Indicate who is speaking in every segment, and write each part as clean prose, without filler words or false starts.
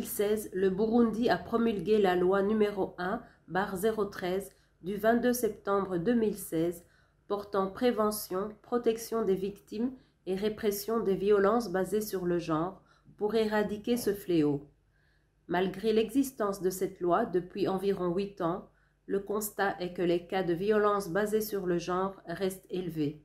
Speaker 1: 2016, le Burundi a promulgué la loi numéro 1/013 du 22 septembre 2016 portant prévention, protection des victimes et répression des violences basées sur le genre pour éradiquer ce fléau. Malgré l'existence de cette loi depuis environ 8 ans, le constat est que les cas de violences basées sur le genre restent élevés.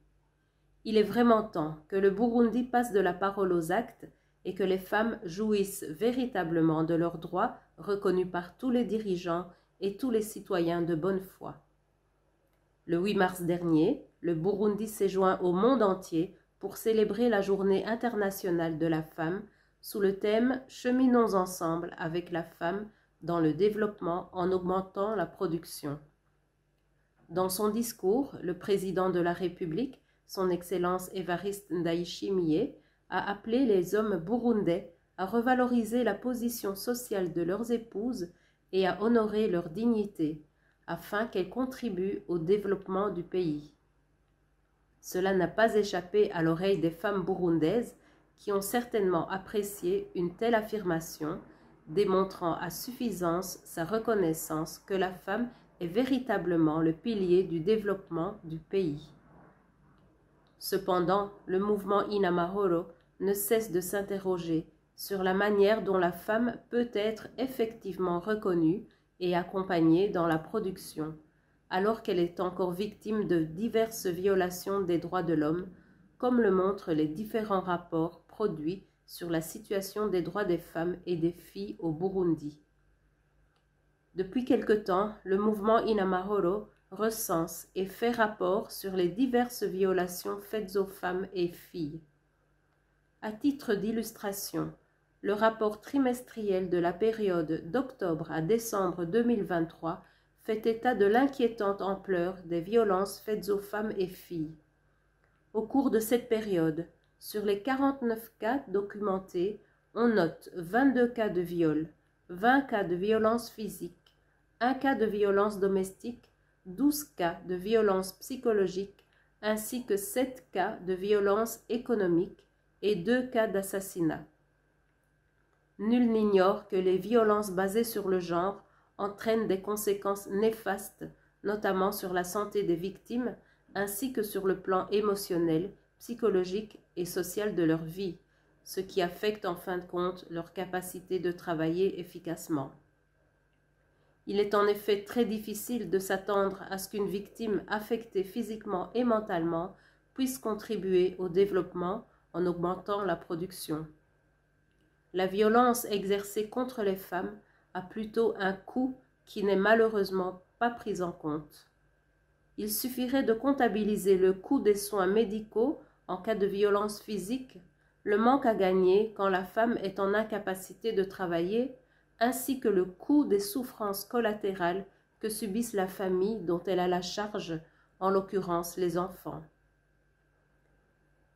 Speaker 1: Il est vraiment temps que le Burundi passe de la parole aux actes et que les femmes jouissent véritablement de leurs droits reconnus par tous les dirigeants et tous les citoyens de bonne foi. Le 8 mars dernier, le Burundi s'est joint au monde entier pour célébrer la Journée internationale de la femme sous le thème « Cheminons ensemble avec la femme dans le développement en augmentant la production ». Dans son discours, le président de la République, son Excellence Évariste Ndayishimiye, a appelé les hommes burundais à revaloriser la position sociale de leurs épouses et à honorer leur dignité, afin qu'elles contribuent au développement du pays. Cela n'a pas échappé à l'oreille des femmes burundaises qui ont certainement apprécié une telle affirmation, démontrant à suffisance sa reconnaissance que la femme est véritablement le pilier du développement du pays. Cependant, le mouvement Inamahoro ne cesse de s'interroger sur la manière dont la femme peut être effectivement reconnue et accompagnée dans la production, alors qu'elle est encore victime de diverses violations des droits de l'homme, comme le montrent les différents rapports produits sur la situation des droits des femmes et des filles au Burundi. Depuis quelque temps, le mouvement Inamahoro recense et fait rapport sur les diverses violations faites aux femmes et filles. À titre d'illustration, le rapport trimestriel de la période d'octobre à décembre 2023 fait état de l'inquiétante ampleur des violences faites aux femmes et filles. Au cours de cette période, sur les 49 cas documentés, on note 22 cas de viol, 20 cas de violence physique, 1 cas de violence domestique, 12 cas de violence psychologique, ainsi que 7 cas de violence économique et 2 cas d'assassinat. Nul n'ignore que les violences basées sur le genre entraînent des conséquences néfastes, notamment sur la santé des victimes, ainsi que sur le plan émotionnel, psychologique et social de leur vie, ce qui affecte en fin de compte leur capacité de travailler efficacement. Il est en effet très difficile de s'attendre à ce qu'une victime affectée physiquement et mentalement puisse contribuer au développement en augmentant la production. La violence exercée contre les femmes a plutôt un coût qui n'est malheureusement pas pris en compte. Il suffirait de comptabiliser le coût des soins médicaux en cas de violence physique, le manque à gagner quand la femme est en incapacité de travailler, ainsi que le coût des souffrances collatérales que subissent la famille dont elle a la charge, en l'occurrence les enfants.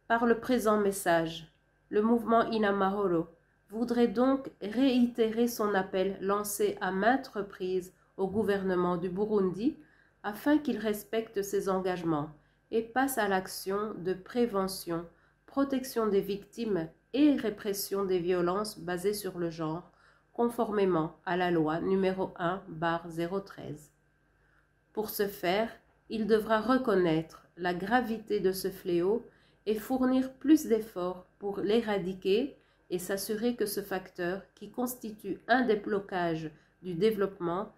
Speaker 1: Par le présent message, le mouvement Inamahoro voudrait donc réitérer son appel lancé à maintes reprises au gouvernement du Burundi afin qu'il respecte ses engagements et passe à l'action de prévention, protection des victimes et répression des violences basées sur le genre, conformément à la loi numéro 1/013. Pour ce faire, il devra reconnaître la gravité de ce fléau et fournir plus d'efforts pour l'éradiquer et s'assurer que ce facteur, qui constitue un des blocages du développement,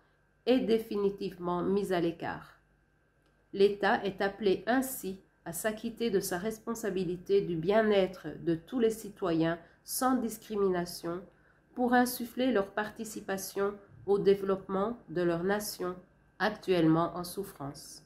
Speaker 1: est définitivement mis à l'écart. L'État est appelé ainsi à s'acquitter de sa responsabilité du bien-être de tous les citoyens sans discrimination pour insuffler leur participation au développement de leur nation actuellement en souffrance.